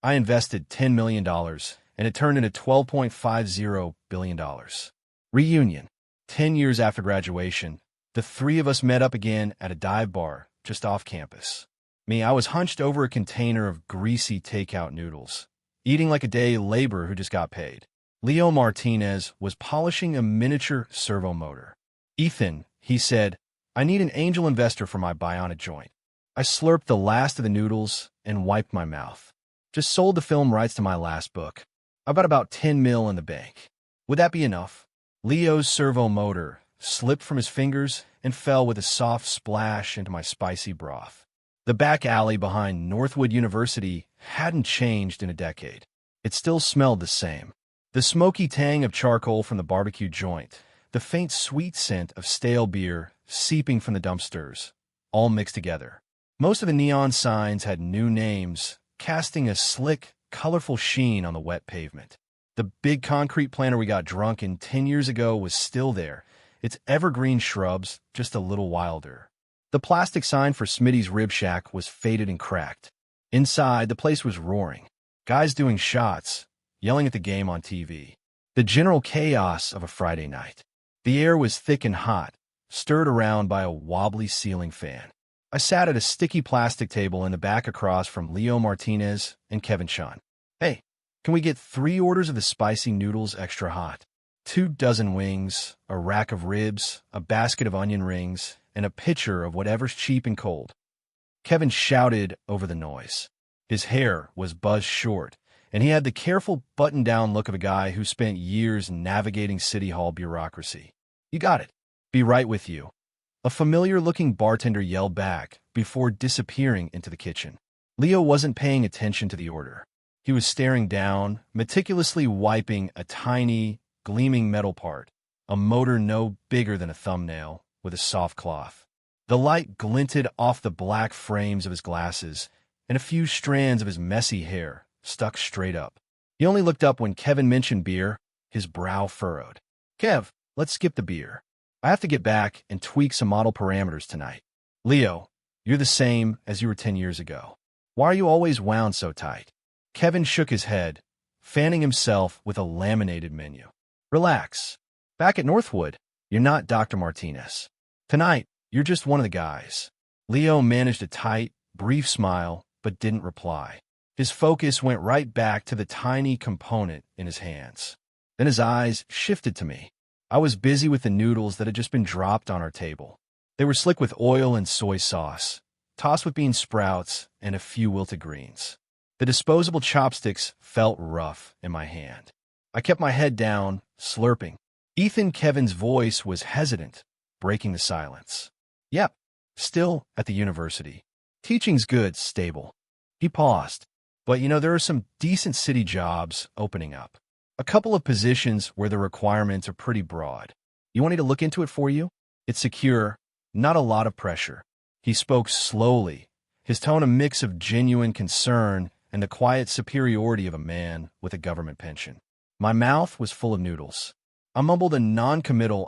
I invested $10 million, and it turned into $12.50 billion. Reunion. 10 years after graduation, the three of us met up again at a dive bar just off campus. I was hunched over a container of greasy takeout noodles, eating like a day laborer who just got paid. Leo Martinez was polishing a miniature servo motor. "Ethan," he said, "I need an angel investor for my bionic joint." I slurped the last of the noodles and wiped my mouth. "Just sold the film rights to my last book. I've got about 10 mil in the bank. Would that be enough?" Leo's servo motor slipped from his fingers and fell with a soft splash into my spicy broth. The back alley behind Northwood University hadn't changed in a decade. It still smelled the same. The smoky tang of charcoal from the barbecue joint, the faint sweet scent of stale beer seeping from the dumpsters, all mixed together. Most of the neon signs had new names, casting a slick, colorful sheen on the wet pavement. The big concrete planter we got drunk in 10 years ago was still there, its evergreen shrubs just a little wilder. The plastic sign for Smitty's Rib Shack was faded and cracked. Inside, the place was roaring. Guys doing shots, yelling at the game on TV. The general chaos of a Friday night. The air was thick and hot, stirred around by a wobbly ceiling fan. I sat at a sticky plastic table in the back across from Leo Martinez and Kevin Sean. "Hey, can we get 3 orders of the spicy noodles extra hot? 2 dozen wings, a rack of ribs, a basket of onion rings, and a pitcher of whatever's cheap and cold." Kevin shouted over the noise. His hair was buzzed short, and he had the careful, buttoned-down look of a guy who spent years navigating City Hall bureaucracy. "You got it. Be right with you." A familiar-looking bartender yelled back before disappearing into the kitchen. Leo wasn't paying attention to the order. He was staring down, meticulously wiping a tiny, gleaming metal part, a motor no bigger than a thumbnail, with a soft cloth. The light glinted off the black frames of his glasses, and a few strands of his messy hair stuck straight up. He only looked up when Kevin mentioned beer, his brow furrowed. "Kev, let's skip the beer. I have to get back and tweak some model parameters tonight." "Leo, you're the same as you were 10 years ago. Why are you always wound so tight?" Kevin shook his head, fanning himself with a laminated menu. "Relax. Back at Northwood, you're not Dr. Martinez. Tonight, you're just one of the guys." Leo managed a tight, brief smile, but didn't reply. His focus went right back to the tiny component in his hands. Then his eyes shifted to me. I was busy with the noodles that had just been dropped on our table. They were slick with oil and soy sauce, tossed with bean sprouts and a few wilted greens. The disposable chopsticks felt rough in my hand. I kept my head down, slurping. Kevin's voice was hesitant, breaking the silence. "Yep, still at the university. Teaching's good, stable." He paused. "But there are some decent city jobs opening up. A couple of positions where the requirements are pretty broad. You want me to look into it for you? It's secure, not a lot of pressure." He spoke slowly, his tone a mix of genuine concern and the quiet superiority of a man with a government pension. My mouth was full of noodles. I mumbled a non-committal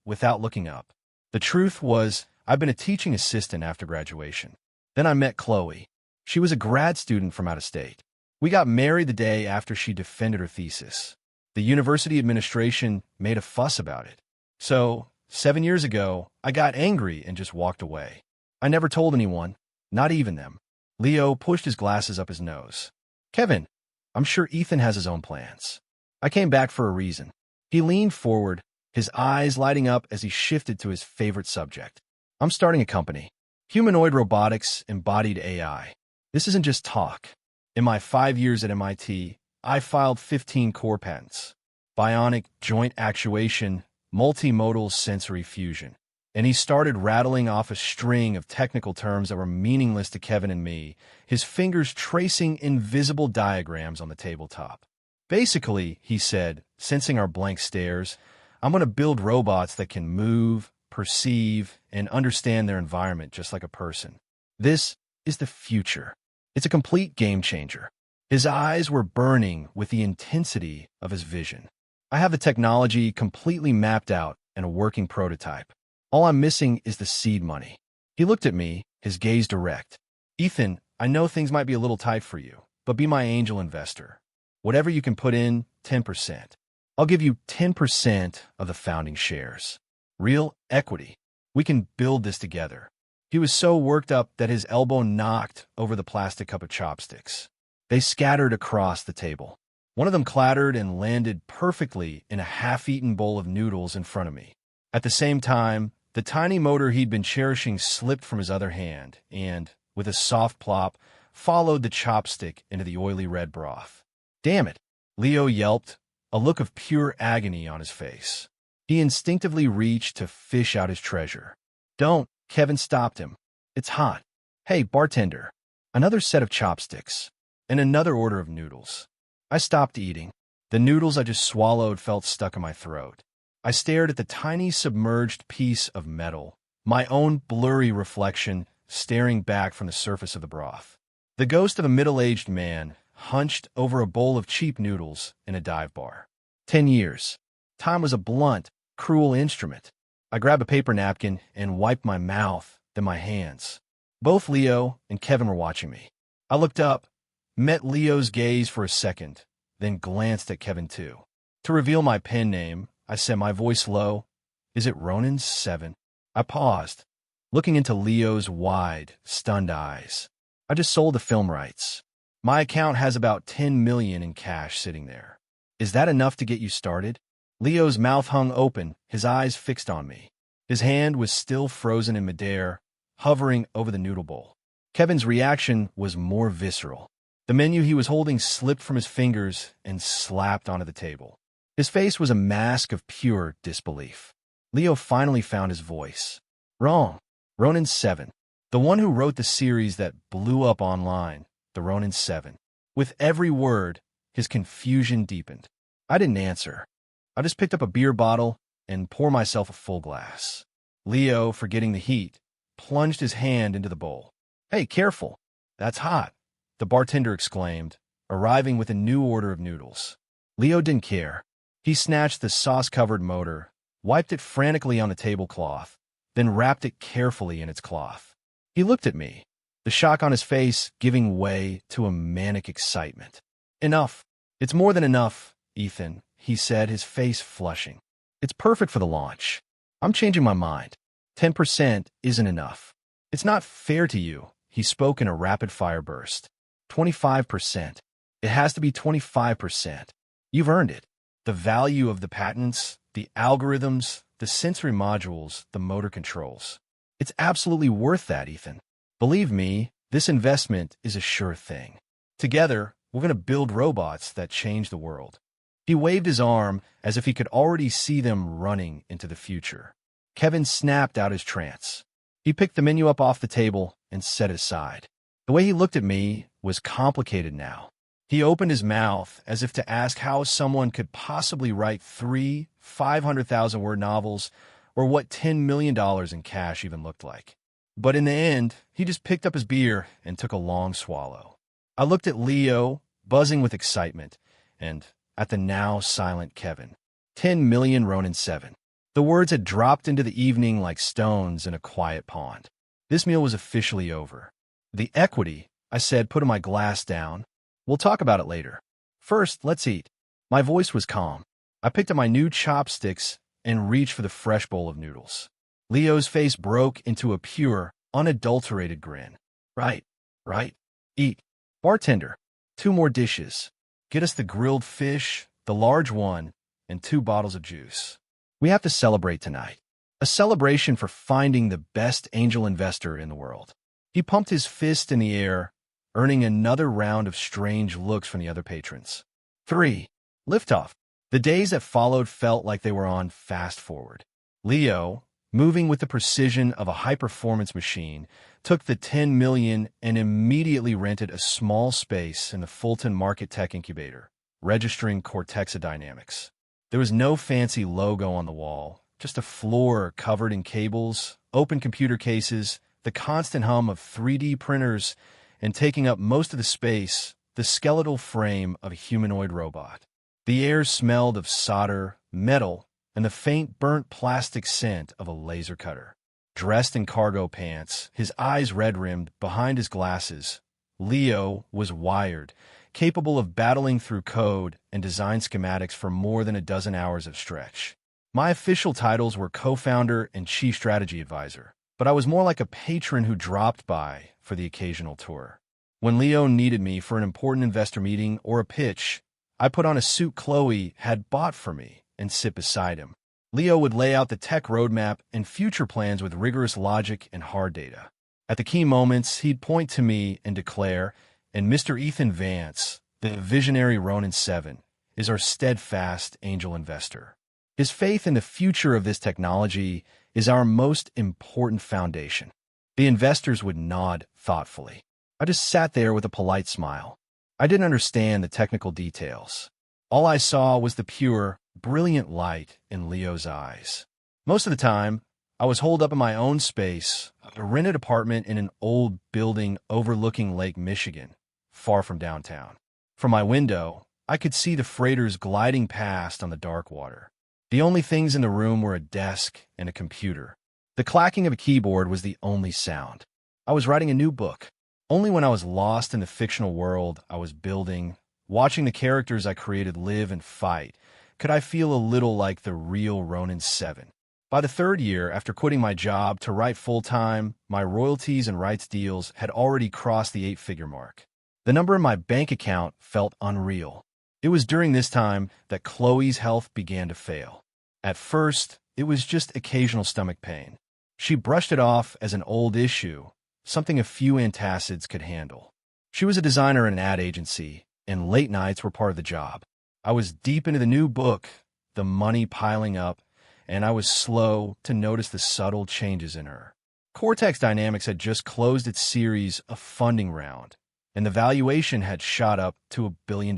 without looking up. The truth was, I'd been a teaching assistant after graduation. Then I met Chloe. She was a grad student from out of state. We got married the day after she defended her thesis. The university administration made a fuss about it. So, 7 years ago, I got angry and just walked away. I never told anyone, not even them. Leo pushed his glasses up his nose. "Kevin, I'm sure Ethan has his own plans. I came back for a reason." He leaned forward, his eyes lighting up as he shifted to his favorite subject. "I'm starting a company. Humanoid robotics, embodied AI. This isn't just talk. In my 5 years at MIT, I filed 15 core patents. Bionic joint actuation, multimodal sensory fusion." And he started rattling off a string of technical terms that were meaningless to Kevin and me, his fingers tracing invisible diagrams on the tabletop. "Basically," he said, sensing our blank stares, "I'm going to build robots that can move, perceive, and understand their environment just like a person. This is the future. It's a complete game changer." His eyes were burning with the intensity of his vision. "I have the technology completely mapped out and a working prototype. All I'm missing is the seed money." He looked at me, his gaze direct. "Ethan, I know things might be a little tight for you, but be my angel investor. Whatever you can put in, 10%. I'll give you 10% of the founding shares. Real equity. We can build this together." He was so worked up that his elbow knocked over the plastic cup of chopsticks. They scattered across the table. One of them clattered and landed perfectly in a half-eaten bowl of noodles in front of me. At the same time, the tiny motor he'd been cherishing slipped from his other hand and, with a soft plop, followed the chopstick into the oily red broth. "Damn it!" Leo yelped, a look of pure agony on his face. He instinctively reached to fish out his treasure. "Don't!" Kevin stopped him. "It's hot. Hey, bartender." Another set of chopsticks, and another order of noodles. I stopped eating. The noodles I just swallowed felt stuck in my throat. I stared at the tiny submerged piece of metal, my own blurry reflection staring back from the surface of the broth. The ghost of a middle-aged man, hunched over a bowl of cheap noodles in a dive bar. 10 years. Time was a blunt, cruel instrument. I grabbed a paper napkin and wiped my mouth, then my hands. Both Leo and Kevin were watching me. I looked up, met Leo's gaze for a second, then glanced at Kevin too. To reveal my pen name, I said, my voice low, "Is it Ronin 7? I paused, looking into Leo's wide, stunned eyes. "I just sold the film rights. My account has about 10 million in cash sitting there. Is that enough to get you started?" Leo's mouth hung open, his eyes fixed on me. His hand was still frozen in midair, hovering over the noodle bowl. Kevin's reaction was more visceral. The menu he was holding slipped from his fingers and slapped onto the table. His face was a mask of pure disbelief. Leo finally found his voice. "Wrong. Ronin 7. The one who wrote the series that blew up online, the Ronin 7. With every word, his confusion deepened. I didn't answer. I just picked up a beer bottle and poured myself a full glass. Leo, forgetting the heat, plunged his hand into the bowl. "Hey, careful. That's hot," the bartender exclaimed, arriving with a new order of noodles. Leo didn't care. He snatched the sauce-covered motor, wiped it frantically on the tablecloth, then wrapped it carefully in its cloth. He looked at me, the shock on his face giving way to a manic excitement. "Enough. It's more than enough, Ethan," he said, his face flushing. "It's perfect for the launch. I'm changing my mind. 10% isn't enough. It's not fair to you," he spoke in a rapid-fire burst. 25%. It has to be 25%. You've earned it. The value of the patents, the algorithms, the sensory modules, the motor controls. It's absolutely worth that, Ethan. Believe me, this investment is a sure thing. Together, we're going to build robots that change the world." He waved his arm as if he could already see them running into the future. Kevin snapped out his trance. He picked the menu up off the table and set it aside. The way he looked at me was complicated now. He opened his mouth as if to ask how someone could possibly write 3 500,000-word novels or what $10 million in cash even looked like. But in the end, he just picked up his beer and took a long swallow. I looked at Leo, buzzing with excitement, and at the now silent Kevin. 10 million Ronin 7. The words had dropped into the evening like stones in a quiet pond. This meal was officially over. "The equity," I said, putting my glass down. "We'll talk about it later. First, let's eat." My voice was calm. I picked up my new chopsticks and reached for the fresh bowl of noodles. Leo's face broke into a pure, unadulterated grin. Right. Eat. Bartender, 2 more dishes. Get us the grilled fish, the large one, and 2 bottles of juice. We have to celebrate tonight. A celebration for finding the best angel investor in the world." He pumped his fist in the air, earning another round of strange looks from the other patrons. 3. Liftoff. The days that followed felt like they were on fast forward. Leo, moving with the precision of a high-performance machine, took the 10 million and immediately rented a small space in the Fulton Market Tech Incubator, registering Cortexa Dynamics. There was no fancy logo on the wall, just a floor covered in cables, open computer cases, the constant hum of 3D printers, and taking up most of the space, the skeletal frame of a humanoid robot. The air smelled of solder, metal, and the faint burnt plastic scent of a laser cutter. Dressed in cargo pants, his eyes red-rimmed behind his glasses, Leo was wired, capable of battling through code and design schematics for more than a dozen hours of stretch. My official titles were co-founder and chief strategy advisor, but I was more like a patron who dropped by for the occasional tour. When Leo needed me for an important investor meeting or a pitch, I put on a suit Chloe had bought for me and sit beside him. Leo would lay out the tech roadmap and future plans with rigorous logic and hard data. At the key moments, he'd point to me and declare, "And Mr. Ethan Vance, the visionary Ronin 7, is our steadfast angel investor. His faith in the future of this technology is our most important foundation." The investors would nod thoughtfully. I just sat there with a polite smile. I didn't understand the technical details. All I saw was the pure, brilliant light in Leo's eyes. Most of the time, I was holed up in my own space, a rented apartment in an old building overlooking Lake Michigan, far from downtown. From my window, I could see the freighters gliding past on the dark water. The only things in the room were a desk and a computer. The clacking of a keyboard was the only sound. I was writing a new book. Only when I was lost in the fictional world I was building, watching the characters I created live and fight, could I feel a little like the real Ronin 7. By the third year, after quitting my job to write full-time, my royalties and rights deals had already crossed the 8-figure mark. The number in my bank account felt unreal. It was during this time that Chloe's health began to fail. At first, it was just occasional stomach pain. She brushed it off as an old issue, something a few antacids could handle. She was a designer in an ad agency, and late nights were part of the job. I was deep into the new book, the money piling up, and I was slow to notice the subtle changes in her. Cortex Dynamics had just closed its series of funding round, and the valuation had shot up to $1 billion.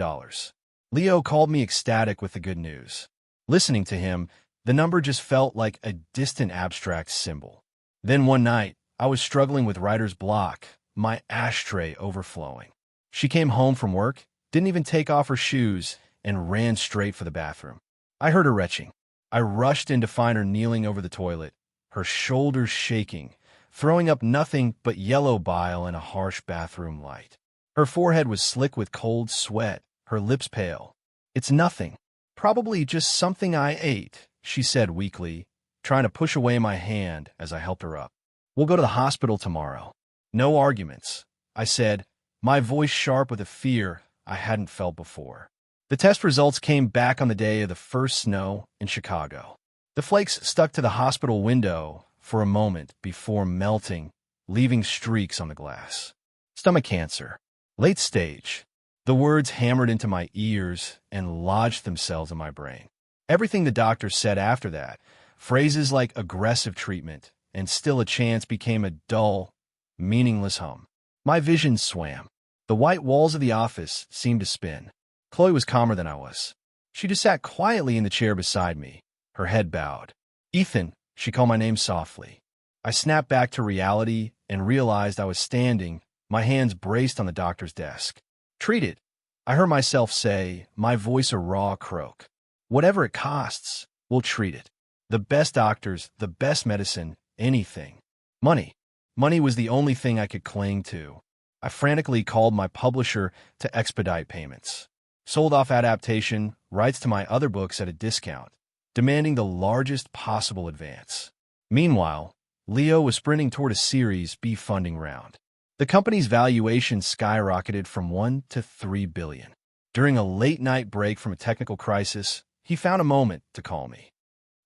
Leo called me ecstatic with the good news. Listening to him, the number just felt like a distant abstract symbol. Then one night, I was struggling with writer's block, my ashtray overflowing. She came home from work, didn't even take off her shoes, and ran straight for the bathroom. I heard her retching. I rushed in to find her kneeling over the toilet, her shoulders shaking, throwing up nothing but yellow bile in a harsh bathroom light. Her forehead was slick with cold sweat, her lips pale. "It's nothing. Probably just something I ate," she said weakly, trying to push away my hand as I helped her up. "We'll go to the hospital tomorrow." "No arguments," I said, my voice sharp with a fear I hadn't felt before. The test results came back on the day of the first snow in Chicago. The flakes stuck to the hospital window for a moment before melting, leaving streaks on the glass. "Stomach cancer. Late stage." The words hammered into my ears and lodged themselves in my brain. Everything the doctor said after that, phrases like aggressive treatment and still a chance, became a dull, meaningless hum. My vision swam. The white walls of the office seemed to spin. Chloe was calmer than I was. She just sat quietly in the chair beside me, her head bowed. "Ethan," she called my name softly. I snapped back to reality and realized I was standing, my hands braced on the doctor's desk. "Treat it," I heard myself say, my voice a raw croak. "Whatever it costs, we'll treat it. The best doctors, the best medicine, anything." Money. Money was the only thing I could cling to. I frantically called my publisher to expedite payments. Sold off adaptation, rights to my other books at a discount, demanding the largest possible advance. Meanwhile, Leo was sprinting toward a Series B funding round. The company's valuation skyrocketed from $1 to $3 billion. During a late-night break from a technical crisis, he found a moment to call me.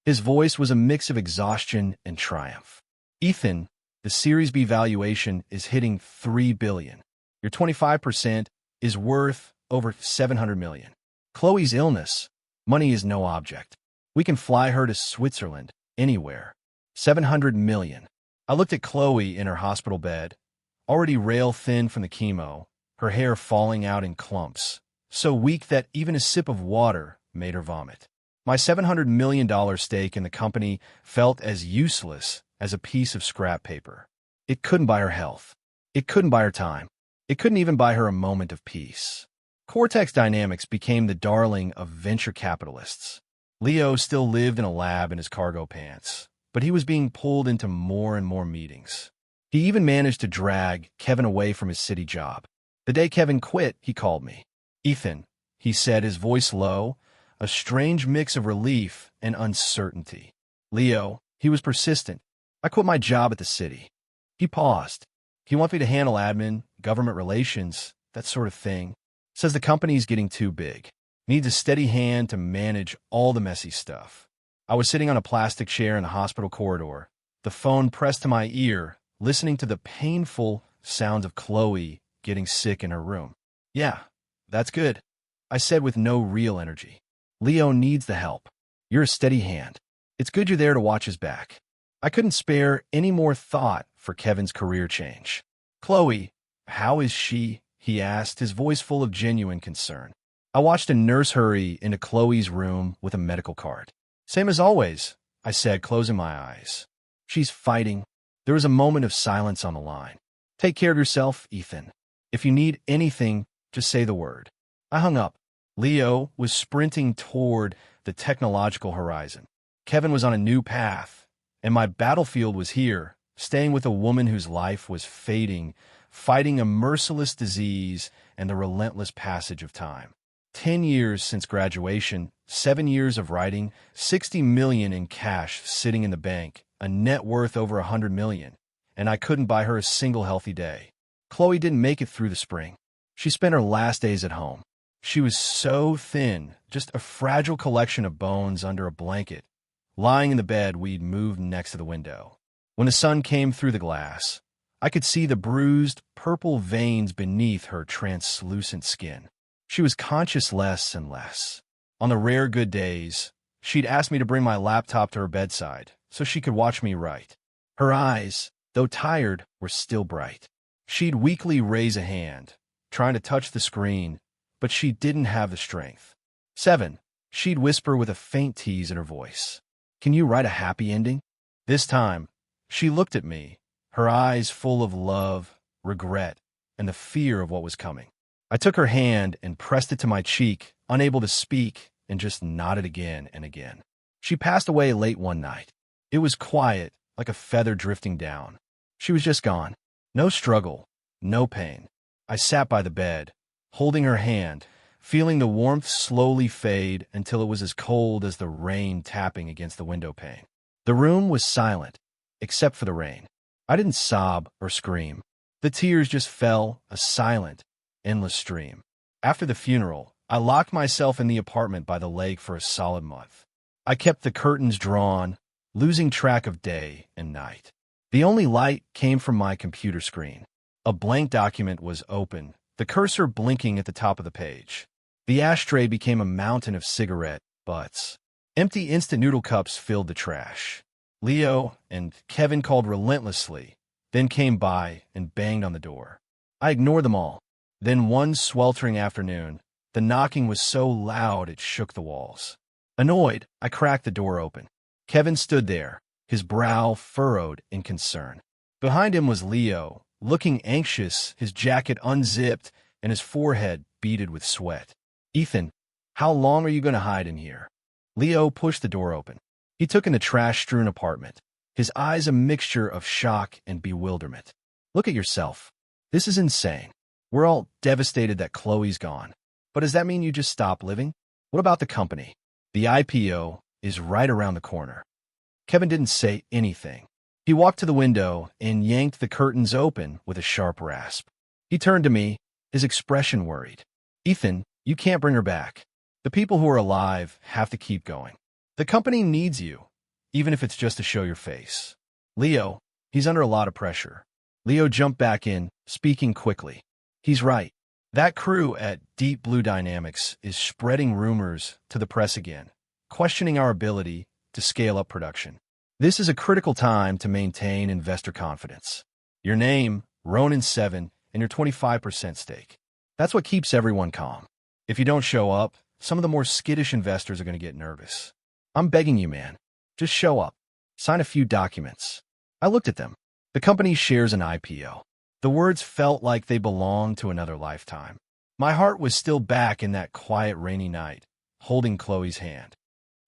His voice was a mix of exhaustion and triumph. "Ethan, the Series B valuation is hitting $3 billion. Your 25% is worth over $700 million. Chloe's illness, money is no object. We can fly her to Switzerland, anywhere. $700 million. I looked at Chloe in her hospital bed, already rail-thin from the chemo, her hair falling out in clumps, so weak that even a sip of water made her vomit. My $700 million stake in the company felt as useless as a piece of scrap paper. It couldn't buy her health. It couldn't buy her time. It couldn't even buy her a moment of peace. Cortex Dynamics became the darling of venture capitalists. Leo still lived in a lab in his cargo pants, but he was being pulled into more and more meetings. He even managed to drag Kevin away from his city job. The day Kevin quit, he called me. Ethan, he said, his voice low, a strange mix of relief and uncertainty. Leo, he was persistent. I quit my job at the city. He paused. He wants me to handle admin, government relations, that sort of thing. Says the company's getting too big. Needs a steady hand to manage all the messy stuff. I was sitting on a plastic chair in the hospital corridor, the phone pressed to my ear, listening to the painful sounds of Chloe getting sick in her room. Yeah, that's good, I said with no real energy. Leo needs the help. You're a steady hand. It's good you're there to watch his back. I couldn't spare any more thought for Kevin's career change. Chloe, how is she? He asked, his voice full of genuine concern. I watched a nurse hurry into Chloe's room with a medical card. Same as always, I said, closing my eyes. She's fighting. There was a moment of silence on the line. Take care of yourself, Ethan. If you need anything, just say the word. I hung up. Leo was sprinting toward the technological horizon. Kevin was on a new path, and my battlefield was here, staying with a woman whose life was fading, fighting a merciless disease and the relentless passage of time. 10 years since graduation, 7 years of writing, $60 million in cash sitting in the bank, a net worth over $100 million, and I couldn't buy her a single healthy day. Chloe didn't make it through the spring. She spent her last days at home. She was so thin, just a fragile collection of bones under a blanket, lying in the bed we'd moved next to the window. When the sun came through the glass, I could see the bruised, purple veins beneath her translucent skin. She was conscious less and less. On the rare good days, she'd ask me to bring my laptop to her bedside so she could watch me write. Her eyes, though tired, were still bright. She'd weakly raise a hand, trying to touch the screen, but she didn't have the strength. 7, she'd whisper with a faint tease in her voice. Can you write a happy ending? This time, she looked at me, her eyes full of love, regret, and the fear of what was coming. I took her hand and pressed it to my cheek, unable to speak, and just nodded again and again. She passed away late one night. It was quiet, like a feather drifting down. She was just gone. No struggle, no pain. I sat by the bed, holding her hand, feeling the warmth slowly fade until it was as cold as the rain tapping against the window pane. The room was silent, except for the rain. I didn't sob or scream. The tears just fell, a silent, endless stream. After the funeral, I locked myself in the apartment by the lake for a solid month. I kept the curtains drawn, losing track of day and night. The only light came from my computer screen. A blank document was open, the cursor blinking at the top of the page. The ashtray became a mountain of cigarette butts. Empty instant noodle cups filled the trash. Leo and Kevin called relentlessly, then came by and banged on the door. I ignored them all. Then one sweltering afternoon, the knocking was so loud it shook the walls. Annoyed, I cracked the door open. Kevin stood there, his brow furrowed in concern. Behind him was Leo, looking anxious, his jacket unzipped and his forehead beaded with sweat. Ethan, how long are you going to hide in here? Leo pushed the door open. He took in the trash-strewn apartment, his eyes a mixture of shock and bewilderment. Look at yourself. This is insane. We're all devastated that Chloe's gone. But does that mean you just stop living? What about the company? The IPO is right around the corner. Kevin didn't say anything. He walked to the window and yanked the curtains open with a sharp rasp. He turned to me, his expression worried. Ethan, you can't bring her back. The people who are alive have to keep going. The company needs you, even if it's just to show your face. Leo, he's under a lot of pressure. Leo jumped back in, speaking quickly. He's right. That crew at Deep Blue Dynamics is spreading rumors to the press again, questioning our ability to scale up production. This is a critical time to maintain investor confidence. Your name, Ronin 7, and your 25% stake. That's what keeps everyone calm. If you don't show up, some of the more skittish investors are going to get nervous. I'm begging you, man. Just show up. Sign a few documents. I looked at them. The company shares an IPO. The words felt like they belonged to another lifetime. My heart was still back in that quiet rainy night, holding Chloe's hand.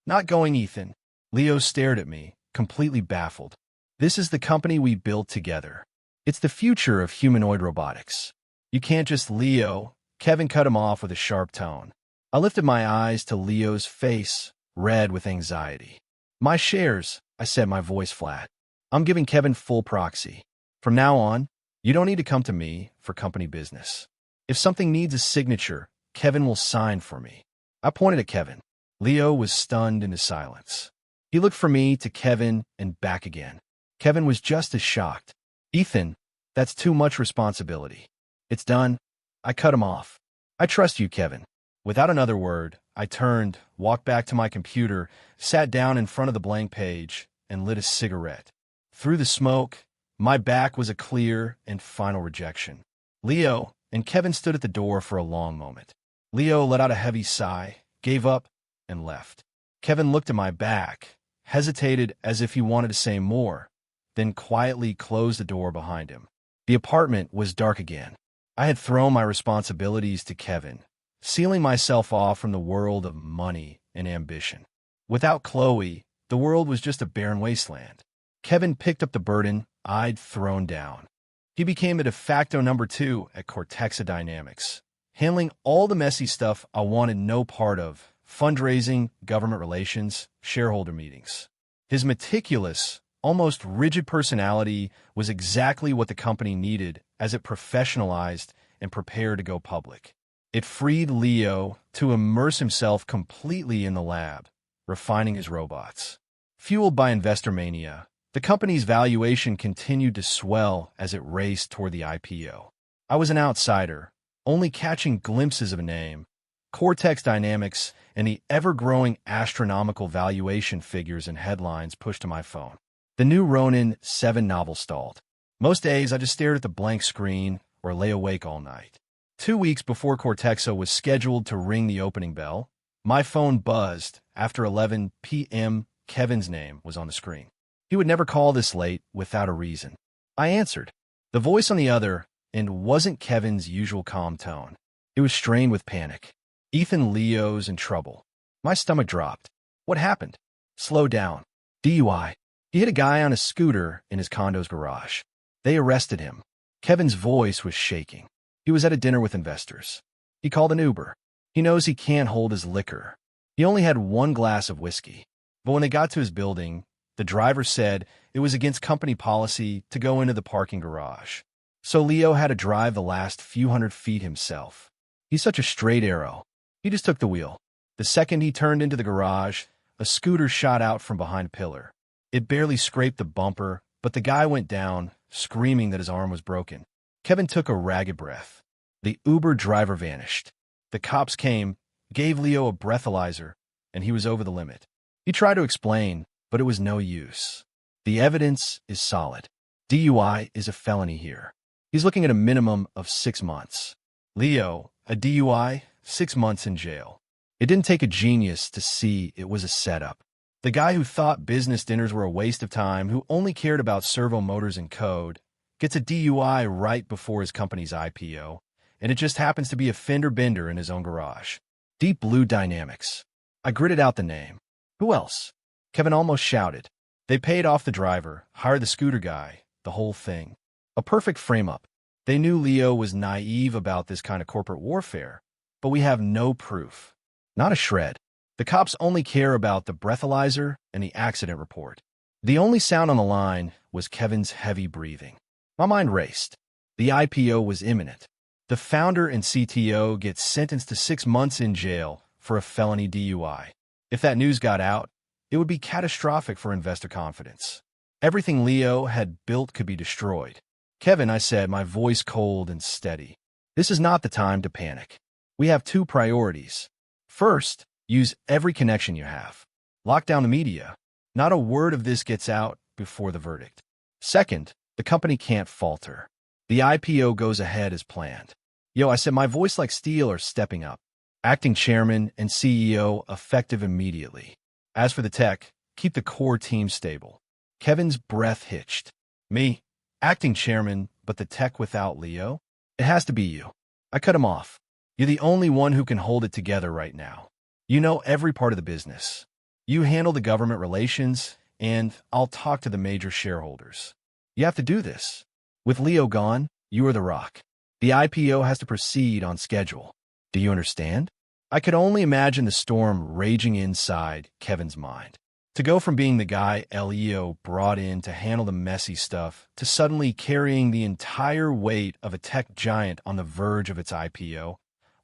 Not going, Ethan. Leo stared at me, completely baffled. This is the company we built together. It's the future of humanoid robotics. You can't just Leo. Kevin cut him off with a sharp tone. I lifted my eyes to Leo's face, red with anxiety. My shares, I said, my voice flat. I'm giving Kevin full proxy. From now on, you don't need to come to me for company business. If something needs a signature, Kevin will sign for me. I pointed at Kevin. Leo was stunned into silence. He looked from me to Kevin and back again. Kevin was just as shocked. Ethan, that's too much responsibility. It's done. I cut him off. I trust you, Kevin. Without another word, I turned, walked back to my computer, sat down in front of the blank page, and lit a cigarette. Through the smoke, my back was a clear and final rejection. Leo and Kevin stood at the door for a long moment. Leo let out a heavy sigh, gave up, and left. Kevin looked at my back, hesitated as if he wanted to say more, then quietly closed the door behind him. The apartment was dark again. I had thrown my responsibilities to Kevin, sealing myself off from the world of money and ambition. Without Chloe, the world was just a barren wasteland. Kevin picked up the burden I'd thrown down. He became a de facto number 2 at Cortexa Dynamics, handling all the messy stuff I wanted no part of: fundraising, government relations, shareholder meetings. His meticulous, almost rigid personality was exactly what the company needed as it professionalized and prepared to go public. It freed Leo to immerse himself completely in the lab, refining his robots. Fueled by investor mania, the company's valuation continued to swell as it raced toward the IPO. I was an outsider, only catching glimpses of a name, Cortex Dynamics, and the ever-growing astronomical valuation figures and headlines pushed to my phone. The new Ronin 7 novel stalled. Most days, I just stared at the blank screen or lay awake all night. 2 weeks before Cortexa was scheduled to ring the opening bell, my phone buzzed. After 11 p.m., Kevin's name was on the screen. He would never call this late without a reason. I answered. The voice on the other end wasn't Kevin's usual calm tone. It was strained with panic. Ethan, Leo's in trouble. My stomach dropped. What happened? Slow down. DUI. He hit a guy on a scooter in his condo's garage. They arrested him. Kevin's voice was shaking. He was at a dinner with investors. He called an Uber. He knows he can't hold his liquor. He only had 1 glass of whiskey. But when they got to his building, the driver said it was against company policy to go into the parking garage. So Leo had to drive the last few hundred feet himself. He's such a straight arrow. He just took the wheel. The second he turned into the garage, a scooter shot out from behind a pillar. It barely scraped the bumper, but the guy went down, screaming that his arm was broken. Kevin took a ragged breath. The Uber driver vanished. The cops came, gave Leo a breathalyzer, and he was over the limit. He tried to explain, but it was no use. The evidence is solid. DUI is a felony here. He's looking at a minimum of 6 months. Leo, a DUI, 6 months in jail. It didn't take a genius to see it was a setup. The guy who thought business dinners were a waste of time, who only cared about servo motors and code, gets a DUI right before his company's IPO, and it just happens to be a fender bender in his own garage. Deep Blue Dynamics. I gritted out the name. Who else? Kevin almost shouted. They paid off the driver, hired the scooter guy, the whole thing. A perfect frame-up. They knew Leo was naive about this kind of corporate warfare, but we have no proof. Not a shred. The cops only care about the breathalyzer and the accident report. The only sound on the line was Kevin's heavy breathing. My mind raced. The IPO was imminent. The founder and CTO get sentenced to 6 months in jail for a felony DUI. If that news got out, it would be catastrophic for investor confidence. Everything Leo had built could be destroyed. Kevin, I said, my voice cold and steady. This is not the time to panic. We have 2 priorities. First, use every connection you have. Lock down the media. Not a word of this gets out before the verdict. Second, the company can't falter. The IPO goes ahead as planned. Yo, I said, my voice like steel are stepping up. Acting chairman and CEO effective immediately. As for the tech, keep the core team stable. Kevin's breath hitched. Me, acting chairman, but the tech without Leo? It has to be you. I cut him off. You're the only one who can hold it together right now. You know every part of the business. You handle the government relations, and I'll talk to the major shareholders. You have to do this. With Leo gone, you are the rock. The IPO has to proceed on schedule. Do you understand? I could only imagine the storm raging inside Kevin's mind. To go from being the guy Leo brought in to handle the messy stuff to suddenly carrying the entire weight of a tech giant on the verge of its IPO,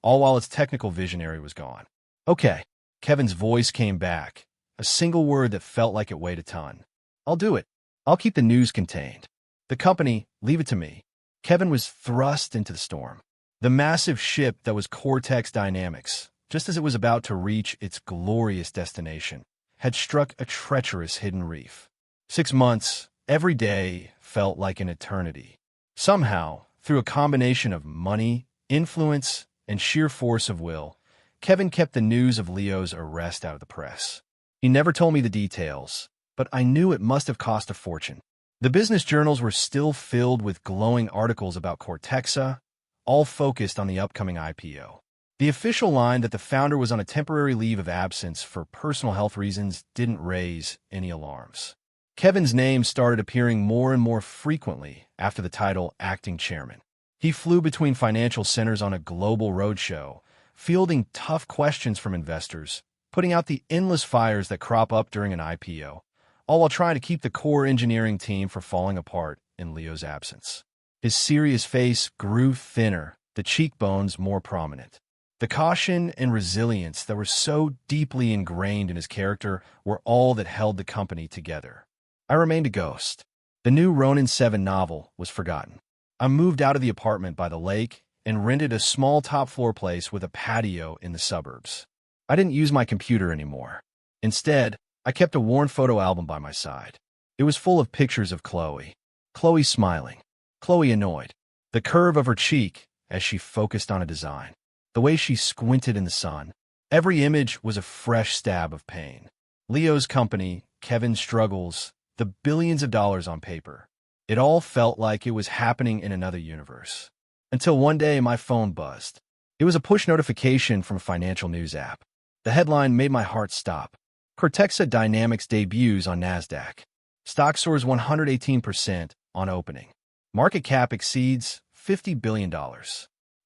all while its technical visionary was gone. Okay, Kevin's voice came back, a single word that felt like it weighed a ton. I'll do it. I'll keep the news contained. The company, leave it to me. Kevin was thrust into the storm. The massive ship that was Cortex Dynamics, just as it was about to reach its glorious destination, had struck a treacherous hidden reef. 6 months, every day, felt like an eternity. Somehow, through a combination of money, influence, and sheer force of will, Kevin kept the news of Leo's arrest out of the press. He never told me the details, but I knew it must have cost a fortune. The business journals were still filled with glowing articles about Cortexa, all focused on the upcoming IPO. The official line that the founder was on a temporary leave of absence for personal health reasons didn't raise any alarms. Kevin's name started appearing more and more frequently after the title acting chairman. He flew between financial centers on a global roadshow, fielding tough questions from investors, putting out the endless fires that crop up during an IPO, all while trying to keep the core engineering team from falling apart in Leo's absence. His serious face grew thinner, the cheekbones more prominent. The caution and resilience that were so deeply ingrained in his character were all that held the company together. I remained a ghost. The new Ronin 7 novel was forgotten. I moved out of the apartment by the lake and rented a small top-floor place with a patio in the suburbs. I didn't use my computer anymore. Instead, I kept a worn photo album by my side. It was full of pictures of Chloe. Chloe smiling. Chloe annoyed. The curve of her cheek as she focused on a design. The way she squinted in the sun. Every image was a fresh stab of pain. Leo's company, Kevin's struggles, the billions of dollars on paper. It all felt like it was happening in another universe. Until one day my phone buzzed. It was a push notification from a financial news app. The headline made my heart stop. Cortexa Dynamics debuts on NASDAQ. Stock soars 118% on opening. Market cap exceeds $50 billion.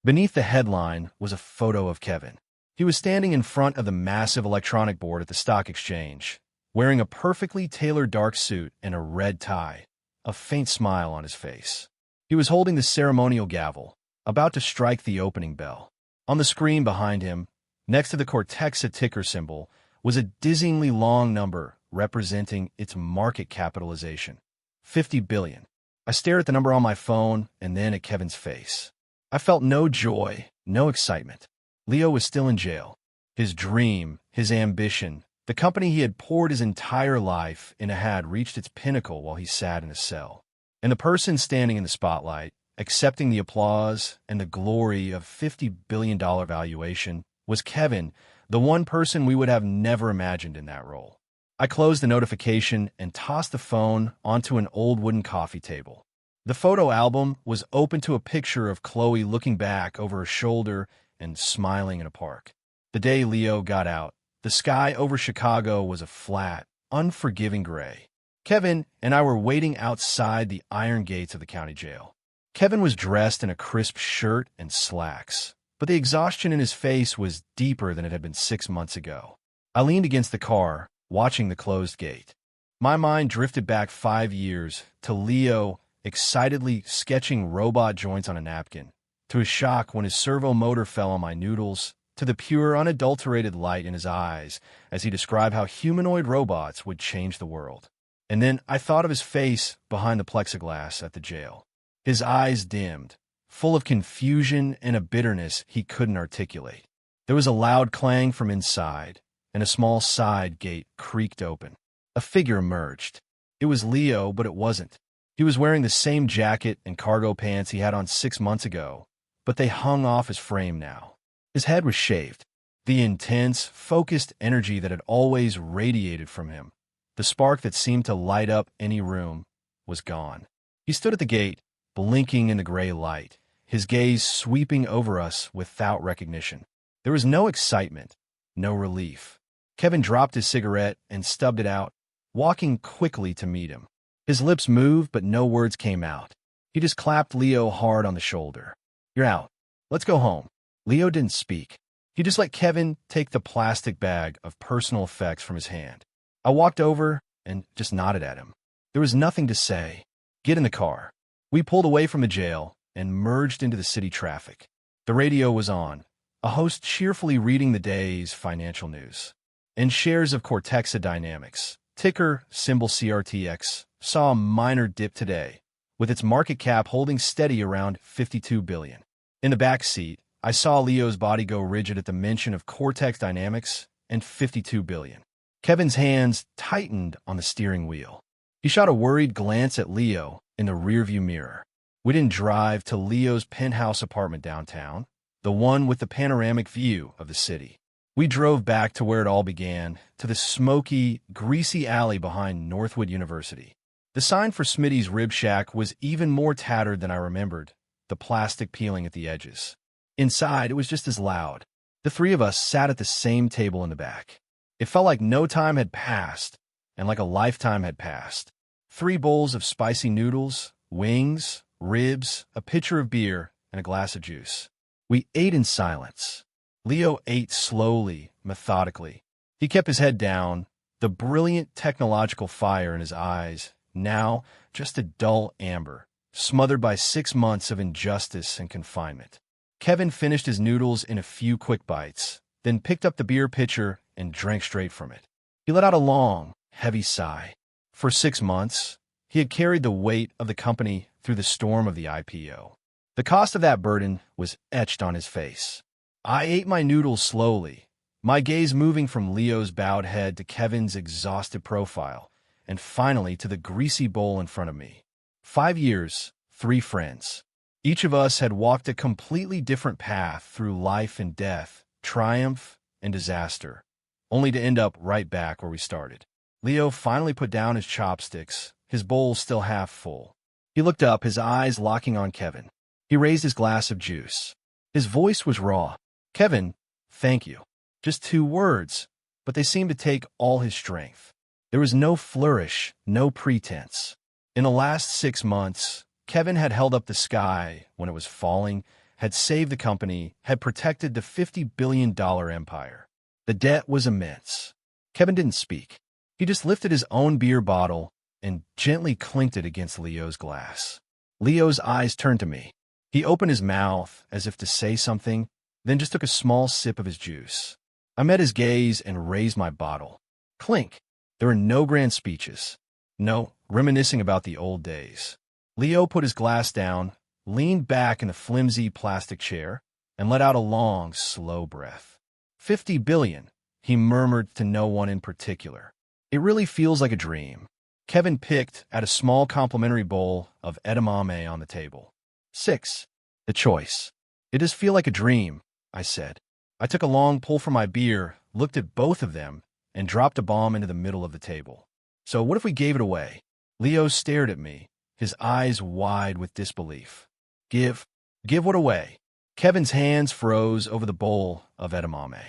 Beneath the headline was a photo of Kevin. He was standing in front of the massive electronic board at the stock exchange, wearing a perfectly tailored dark suit and a red tie, a faint smile on his face. He was holding the ceremonial gavel, about to strike the opening bell. On the screen behind him, next to the Cortexa ticker symbol, was a dizzyingly long number representing its market capitalization, $50 billion. I stared at the number on my phone and then at Kevin's face. I felt no joy, no excitement. Leo was still in jail. His dream, his ambition, the company he had poured his entire life into had reached its pinnacle while he sat in a cell. And the person standing in the spotlight, accepting the applause and the glory of $50 billion valuation, was Kevin, the one person we would have never imagined in that role. I closed the notification and tossed the phone onto an old wooden coffee table. The photo album was open to a picture of Chloe looking back over her shoulder and smiling in a park. The day Leo got out, the sky over Chicago was a flat, unforgiving gray. Kevin and I were waiting outside the iron gates of the county jail. Kevin was dressed in a crisp shirt and slacks, but the exhaustion in his face was deeper than it had been 6 months ago. I leaned against the car, watching the closed gate. My mind drifted back 5 years to Leo excitedly sketching robot joints on a napkin, to his shock when his servo motor fell on my noodles, to the pure, unadulterated light in his eyes as he described how humanoid robots would change the world. And then I thought of his face behind the plexiglass at the jail. His eyes dimmed, full of confusion and a bitterness he couldn't articulate. There was a loud clang from inside, and a small side gate creaked open. A figure emerged. It was Leo, but it wasn't. He was wearing the same jacket and cargo pants he had on 6 months ago, but they hung off his frame now. His head was shaved. The intense, focused energy that had always radiated from him, the spark that seemed to light up any room, was gone. He stood at the gate, blinking in the gray light, his gaze sweeping over us without recognition. There was no excitement, no relief. Kevin dropped his cigarette and stubbed it out, walking quickly to meet him. His lips moved, but no words came out. He just clapped Leo hard on the shoulder. You're out. Let's go home. Leo didn't speak. He just let Kevin take the plastic bag of personal effects from his hand. I walked over and just nodded at him. There was nothing to say. Get in the car. We pulled away from the jail and merged into the city traffic. The radio was on, a host cheerfully reading the day's financial news. And shares of Cortexa Dynamics, ticker symbol CRTX, saw a minor dip today, with its market cap holding steady around $52 billion. In the back seat, I saw Leo's body go rigid at the mention of Cortex Dynamics and $52 billion. Kevin's hands tightened on the steering wheel. He shot a worried glance at Leo in the rearview mirror. We didn't drive to Leo's penthouse apartment downtown, the one with the panoramic view of the city. We drove back to where it all began, to the smoky, greasy alley behind Northwood University. The sign for Smitty's Rib Shack was even more tattered than I remembered, the plastic peeling at the edges. Inside, it was just as loud. The three of us sat at the same table in the back. It felt like no time had passed, and like a lifetime had passed. 3 bowls of spicy noodles, wings, ribs, a pitcher of beer, and a glass of juice. We ate in silence. Leo ate slowly, methodically. He kept his head down, the brilliant technological fire in his eyes, now just a dull amber, smothered by 6 months of injustice and confinement. Kevin finished his noodles in a few quick bites, then picked up the beer pitcher and drank straight from it. He let out a long, heavy sigh. For 6 months, he had carried the weight of the company through the storm of the IPO. The cost of that burden was etched on his face. I ate my noodles slowly, my gaze moving from Leo's bowed head to Kevin's exhausted profile, and finally to the greasy bowl in front of me. 5 years, 3 friends. Each of us had walked a completely different path through life and death, triumph and disaster, only to end up right back where we started. Leo finally put down his chopsticks, his bowl still half full. He looked up, his eyes locking on Kevin. He raised his glass of juice. His voice was raw. Kevin, thank you. Just 2 words, but they seemed to take all his strength. There was no flourish, no pretense. In the last 6 months, Kevin had held up the sky when it was falling, had saved the company, had protected the $50 billion empire. The debt was immense. Kevin didn't speak. He just lifted his own beer bottle and gently clinked it against Leo's glass. Leo's eyes turned to me. He opened his mouth as if to say something, then just took a small sip of his juice. I met his gaze and raised my bottle. Clink. There were no grand speeches. No reminiscing about the old days. Leo put his glass down, leaned back in the flimsy plastic chair, and let out a long, slow breath. $50 billion, he murmured to no one in particular. It really feels like a dream. Kevin picked at a small complimentary bowl of edamame on the table. 6. The choice. It does feel like a dream, I said. I took a long pull from my beer, looked at both of them, and dropped a bomb into the middle of the table. So what if we gave it away? Leo stared at me, his eyes wide with disbelief. Give what away? Kevin's hands froze over the bowl of edamame.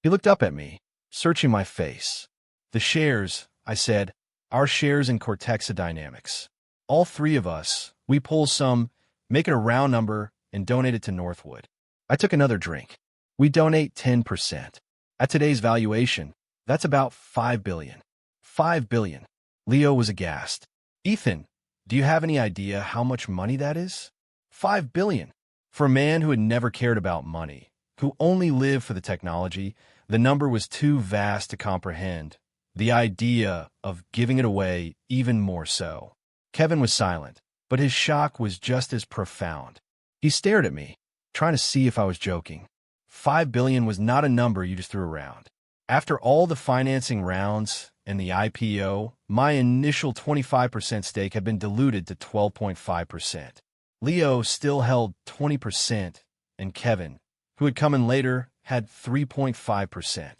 He looked up at me, searching my face. The shares, I said, our shares in Cortexa Dynamics. All 3 of us, we pull some, make it a round number, and donate it to Northwood. I took another drink. We donate 10%. At today's valuation, that's about $5 billion. $5 billion. Leo was aghast. Ethan, do you have any idea how much money that is? $5 billion. For a man who had never cared about money, who only lived for the technology, the number was too vast to comprehend. The idea of giving it away even more so. Kevin was silent, but his shock was just as profound. He stared at me, trying to see if I was joking. $5 billion was not a number you just threw around. After all the financing rounds and the IPO, my initial 25% stake had been diluted to 12.5%. Leo still held 20%, and Kevin, who had come in later, had 3.5%.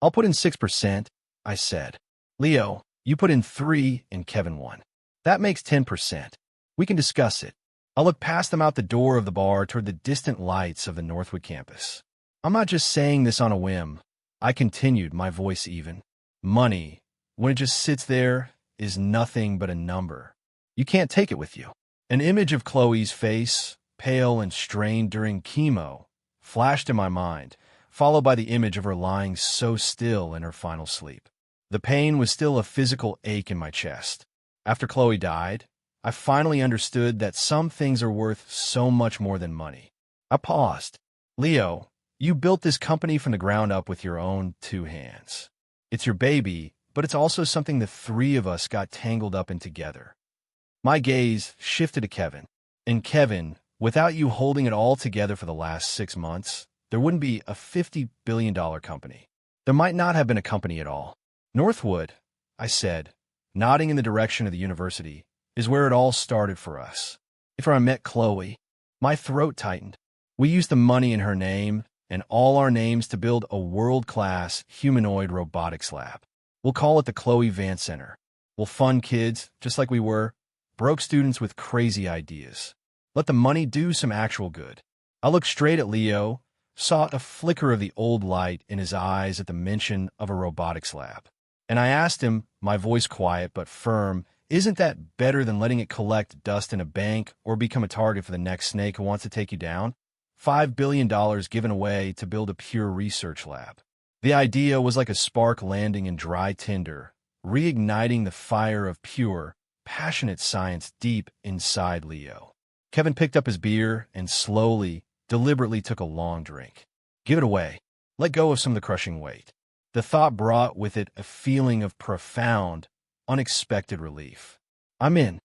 I'll put in 6%, I said. Leo, you put in 3 and Kevin won. That makes 10%. We can discuss it. I looked past them out the door of the bar toward the distant lights of the Northwood campus. I'm not just saying this on a whim. I continued, my voice even. Money, when it just sits there, is nothing but a number. You can't take it with you. An image of Chloe's face, pale and strained during chemo, flashed in my mind, followed by the image of her lying so still in her final sleep. The pain was still a physical ache in my chest. After Chloe died, I finally understood that some things are worth so much more than money. I paused. Leo, you built this company from the ground up with your own two hands. It's your baby, but it's also something the three of us got tangled up in together. My gaze shifted to Kevin. And Kevin, without you holding it all together for the last 6 months, there wouldn't be a $50 billion company. There might not have been a company at all. Northwood, I said, nodding in the direction of the university, is where it all started for us. If I met Chloe, my throat tightened. We used the money in her name and all our names to build a world-class humanoid robotics lab. We'll call it the Chloe Vance Center. We'll fund kids, just like we were, broke students with crazy ideas. Let the money do some actual good. I looked straight at Leo, saw a flicker of the old light in his eyes at the mention of a robotics lab. And I asked him, my voice quiet but firm, isn't that better than letting it collect dust in a bank or become a target for the next snake who wants to take you down? $5 billion given away to build a pure research lab. The idea was like a spark landing in dry tinder, reigniting the fire of pure, passionate science deep inside Leo. Kevin picked up his beer and slowly, deliberately took a long drink. Give it away. Let go of some of the crushing weight. The thought brought with it a feeling of profound, unexpected relief. I'm in.